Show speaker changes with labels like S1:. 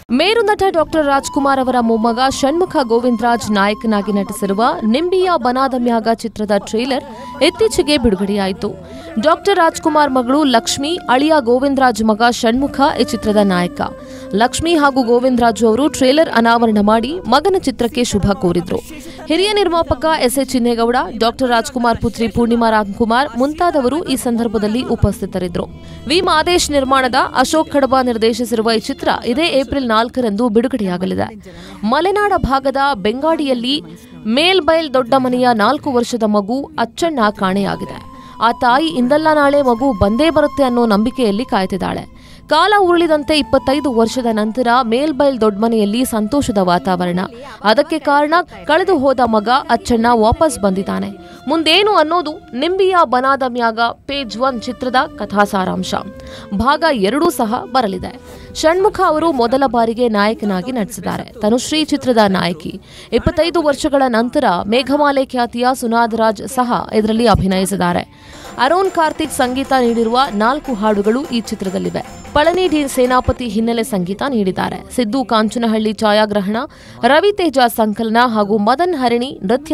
S1: ಮೇರುನಟ doctor Rajkumar ಅವರ ಮೊಮ್ಮಗ ಷಣ್ಮುಖ ಗೋವಿಂದರಾಜ್ ನಾಯಕನಾಗಿ ನಟಿಸಿರುವ ನಿಂಬಿಯ ಬನಾದ ಮ್ಯಾಗ ಚಿತ್ರದ ಟ್ರೇಲರ್ ಇತ್ತೀಚೆಗೆ ಬಿಡುಗಡೆಯಾಯಿತು. ಡಾಕ್ಟರ್ ರಾಜ್ಕುಮಾರ್ ಮಗಳು ಲಕ್ಷ್ಮಿ, ಅಳಿಯ ಗೋವಿಂದರಾಜ್ ಮಗ ಷಣ್ಮುಖ ಈ ಚಿತ್ರದ ನಾಯಕ. ಲಕ್ಷ್ಮಿ ಹಾಗೂ ಗೋವಿಂದರಾಜ್ ಅವರು ಟ್ರೇಲರ್ ಅನಾವರಣ ಮಾಡಿ ಮಗನ ಚಿತ್ರಕ್ಕೆ ಶುಭ ಕೋರಿದ್ರು. ಹಿರಿಯ ನಿರ್ಮಾಪಕ S A Chinnegowda, doctor Rajkumar ಪುತ್ರಿ ಪೂರ್ಣಿಮಾ ರಾಮ್ಕುಮಾರ್ ಮುಂತಾದವರು ಈ ಸಂದರ್ಭದಲ್ಲಿ ಉಪಸ್ಥಿತರಿದ್ದರು. ವಿ ಮಾದೇಶ್ ನಿರ್ಮಾಣದ ಅಶೋಕ್ ಖಡಬ ನಿರ್ದೇಶಿಸಿರುವ ಈ ಚಿತ್ರ ಇದೇ ಏಪ್ರಿಲ್ 4ರಂದು ಬಿಡುಗಡೆಯಾಗಲಿದೆ. ಮಲೆನಾಡ ಭಾಗದ ಬೆಂಗಾಡಿಯಲ್ಲಿ ಮೇಲ್ಬೈಲ್ ದೊಡ್ಡ ಮನೆಯ 4 ವರ್ಷದ ಮಗು ಅಚ್ಚಣ್ಣ ಕಾಣೆಯಾಗಿದೆ. ಆ ತಾಯಿ ಇಂದಲ್ಲ ನಾಳೆ ಮಗು ಬಂದೇ ಬರುತ್ತೆ ಅನ್ನೋ ನಂಬಿಕೆಯಲ್ಲಿ ಕಾಯ್ತಿದ್ದಾಳೆ. ಕಾಲ ಉರುಳಿದಂತೆ 25 ವರ್ಷದ ನಂತರ ಮೇಲ್ಬೈಲ್ ದೊಡ್ಡಮನೆಯಲ್ಲಿ ಸಂತೋಷದ ವಾತಾವರಣ. ಅದಕ್ಕೆ ಕಾರಣ ಕಳೆದು ಹೋದ ಮಗ ಅಚ್ಚಣ್ಣ ವಾಪಸ್ ಬಂದಿದ್ದಾನೆ. ಮುಂದೇನು ಅನ್ನೋದು ನಿಂಬಿಯ ಬನಾದ ಮ್ಯಾಗ ಪೇಜ್ 1 ಚಿತ್ರದ ಕಥಾ ಸಾರಾಂಶ. ಭಾಗ 2 ಸಹ ಬರಲಿದೆ. ಷಣ್ಮುಖ ಅವರು ಮೊದಲ ಬಾರಿಗೆ ನಾಯಕನಾಗಿ ನಟಿಸಿದ್ದಾರೆ. ತನುಶ್ರೀ ಚಿತ್ರದ ನಾಯಕಿ. 25 ವರ್ಷಗಳ ನಂತರ ಮೇಘಮಾಲೆ ಖ್ಯಾತಿಯ ಸುನಾದರಾಜ್ ಸಹ ಇದರಲ್ಲಿ ಅಭಿನಯಿಸಿದ್ದಾರೆ. ಅರುಣ್ ಕಾರ್ತಿಕ್ ಸಂಗೀತ ನೀಡಿರುವ 4 ಹಾಡುಗಳು ಈ ಚಿತ್ರದಲ್ಲಿವೆ. ಪಳನಿ ಡಿ ಸೇನಾಪತಿ ಹಿನ್ನೆಲೆ ಸಂಗೀತ ನೀಡಿದ್ದಾರೆ. ಸಿದ್ದು ಕಾಂಚನಹಳ್ಳಿ ಛಾಯಾಗ್ರಹಣ, ರವಿತೇಜ ಸಂಕಲನ ಹಾಗೂ ಮದನ್ ಹರಿಣಿ ನೃತ್ಯ